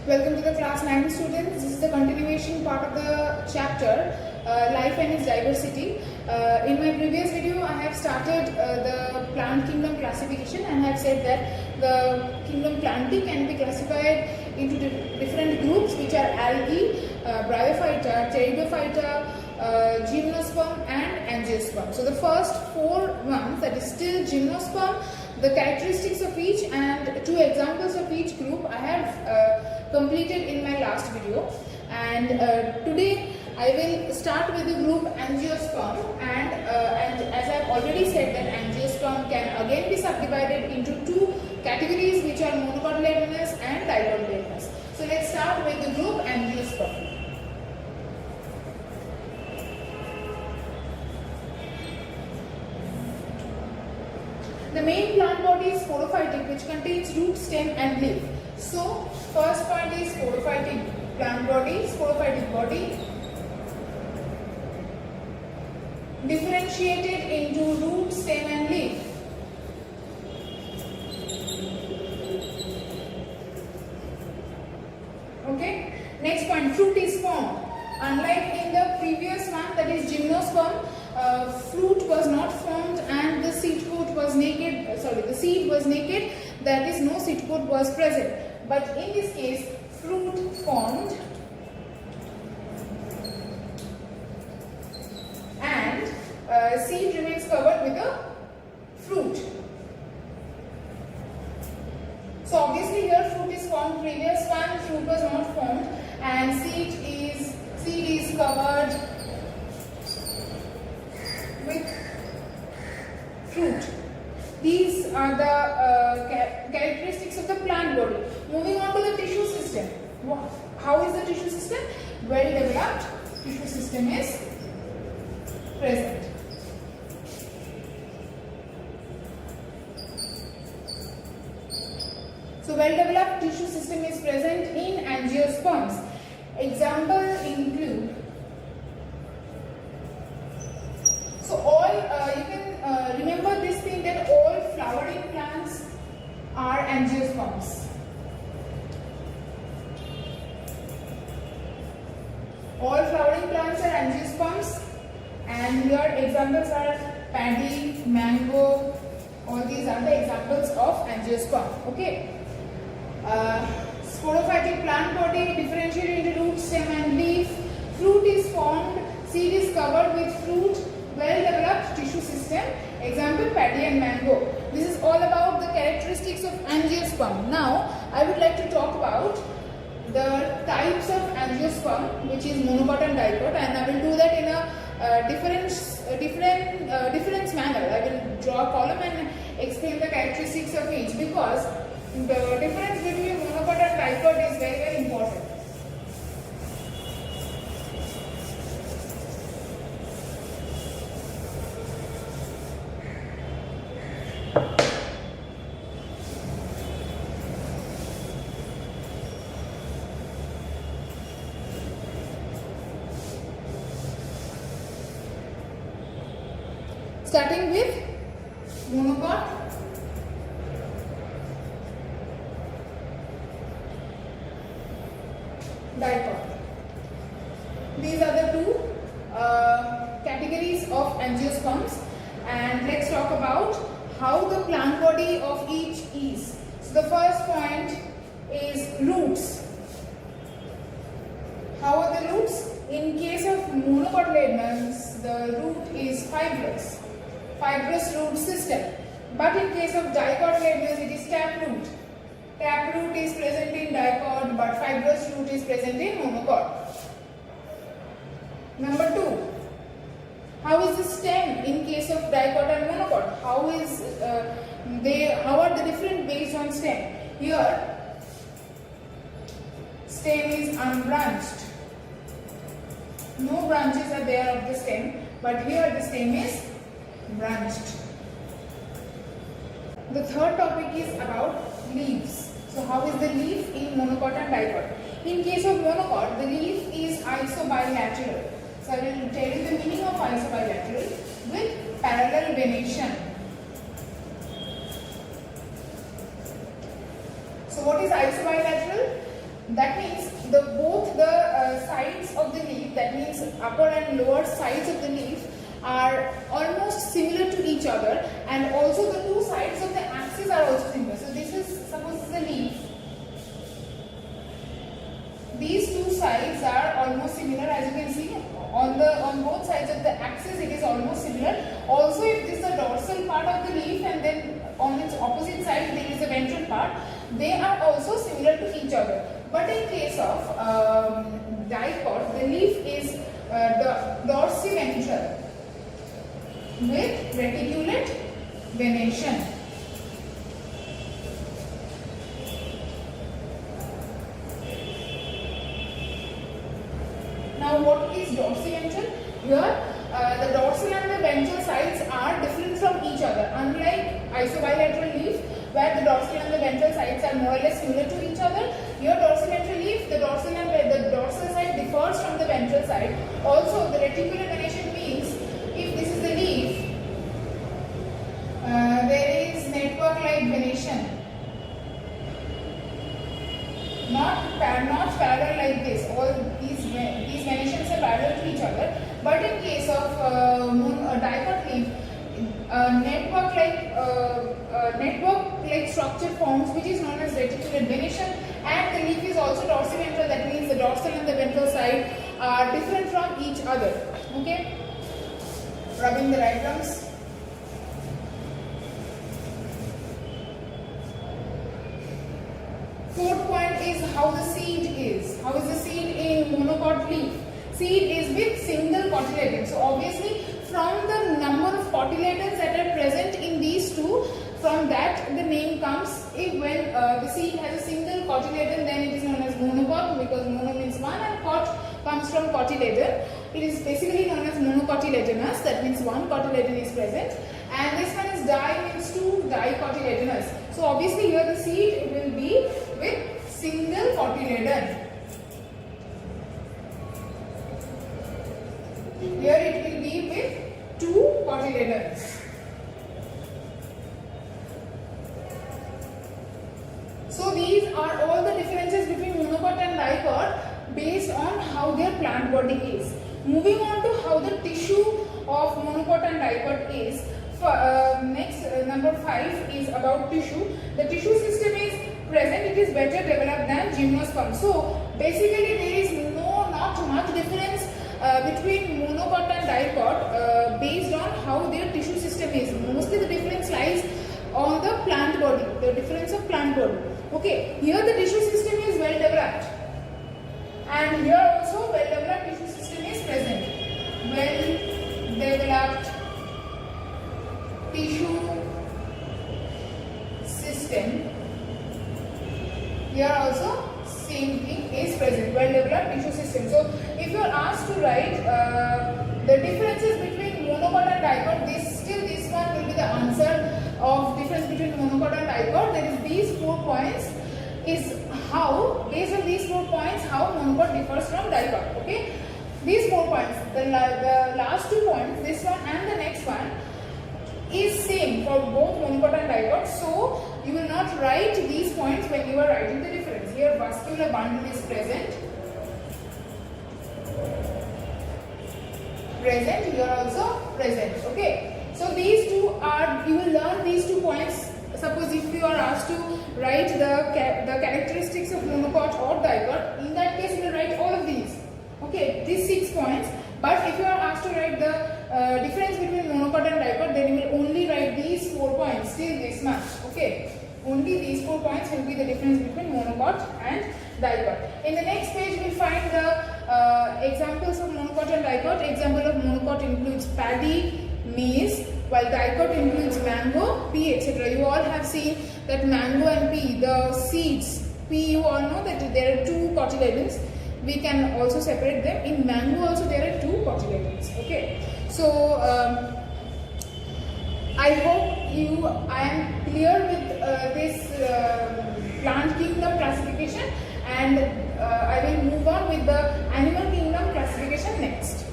Welcome to the class 9 students. This is the continuation part of the chapter Life and its Diversity. In my previous video I have started the plant kingdom classification and have said that the kingdom Plantae can be classified into different groups, which are algae, bryophyta, pteridophyta, gymnosperm and angiosperm. So the first four ones, that is still gymnosperm, the characteristics of each and two examples of each group I have completed in my last video, and today I will start with the group angiosperm, and as I have already said that angiosperm can again be subdivided into two categories, which are monocotyledonous and dicotyledonous. So let's start with the group angiosperm. The main plant body is sporophytic, which contains root, stem and leaf. So first point is sporophytic plant body, sporophytic body, differentiated into root, stem and leaf. Okay. Next point, fruit is formed. Unlike in the previous one, that is gymnosperm, fruit was not formed and the seed coat was naked. The seed was naked. That is, no seed coat was present. But in this case, fruit formed and seed remains covered with the fruit. So obviously here fruit is formed. Previous one, fruit was not formed and seed is covered with fruit. These are the characteristics of the plant body. Moving on to the tissue system. How is the tissue system? Well developed tissue system is present. So well developed tissue system is present in angiosperms. Examples include, so all you can remember this thing that all flowering plants are angiosperms. All flowering plants are angiosperms, and here examples are paddy, mango. All these are the examples of angiosperm. Okay. Sporophytic plant body, differentiated into root, stem and leaf. Fruit is formed, seed is covered with fruit, well developed tissue system. Example, paddy and mango. This is all about the characteristics of angiosperm. Now I would like to talk about the types of angiosperm, which is monocot and dicot, and I will do that in a difference manner. I will draw a column and explain the characteristics of each, because the difference between monocot and dicot is very, very important. Starting with monocot, dicot. These are the two categories of angiosperms, and let's talk about how the plant body of each is. So the first point is roots. How are the roots? In case of monocotyledonous, the root is fibrous root system. But in case of dicotyledonous, it is taproot. Taproot is present in dicot, but fibrous root is present in monocot. Number 2, how is the stem in case of dicot and monocot? How are the different based on stem? Here, stem is unbranched. No branches are there of the stem, but here the stem is branched. The third topic is about leaves. So how is the leaf in monocot and dicot? In case of monocot, the leaf is isobilateral. So I will tell you the meaning of isobilateral with parallel venation. So what is isobilateral? that means both the sides of the leaf, that means upper and lower sides of the leaf, are almost similar to each other, and also the two sides of the axis are also similar. So this is, suppose this is a leaf. These two sides are almost similar, as you can see on both sides of the axis it is almost similar. Also, if this is the dorsal part of the leaf and then on its opposite side there is a ventral part, they are also similar to each other. But in case of dicot, the leaf is dorsiventral with reticulate venation. Now, what is dorsiventral? Here, the dorsal and the ventral sides are different from each other. Unlike isobilateral leaf, where the dorsal and the ventral sides are more or less similar to each other, here dorsiventral leaf, the dorsal side differs from the ventral side. Also, the reticular venation means if this is the leaf, there is network-like venation, not parallel like this. All these venations are parallel to each other. But in case of dicot leaf, network-like structure forms, which is known as reticulate venation, and the leaf is also dorsiventral. That means the dorsal and the ventral side are different from each other. Okay, rubbing the diagrams. Fourth point is how the seed is. How is the seed in monocot leaf? Seed is with single cotyledon. So obviously, from the number of cotyledons that are present in these two, from that the name comes. If when the seed has a single cotyledon, then it is known as monocot, because mono means one and cot comes from cotyledon. It is basically known as monocotyledonous. That means one cotyledon is present. And this one is di means two, dicotyledonous. So obviously here the seed will be with single cotyledon. Here it will be with two cotyledons. So these are all the differences between monocot and dicot based on how their plant body is. Moving on to how the tissue of monocot and dicot is. Next, number 5 is about tissue. The tissue system is present, it is better developed than gymnosperm. So basically there is not much difference between monocot and dicot based on how their tissue system is. Mostly the difference lies on the plant body, the difference of plant body. Okay, here the tissue system is well developed, and here also well developed tissue system is present. Well developed tissue system. Here also same thing is present, well developed tissue system. So if you are asked to write the differences between monocot and dicot, this one will be the answer of difference between monocot and dicot. That is, these 4 points is how, based on these 4 points, how monocot differs from dicot. Okay, these 4 points, the last 2 points, this one and the next one, is same for both monocot and dicot. So you will not write these points when you are writing the difference. Here vascular bundle is present, here also present. Okay, so these two are, you will learn these 2 points. Suppose if you are asked to write the characteristics of monocot or dicot, in that case you will write all of these. Okay, these 6 points. But if you are asked to write the difference between monocot and dicot, then you will only write these 4 points till this much. Okay, only these 4 points will be the difference between monocot and dicot. In the next page, we find the examples of monocot and dicot. Example of monocot includes paddy, maize, while dicot includes mango, pea, etc. You all have seen that mango and pea, the seeds, pea, you all know that there are 2 cotyledons. We can also separate them. In mango also there are 2 cotyledons. Okay, so I hope I am clear with this plant kingdom classification, and I will move on with the animal kingdom classification next.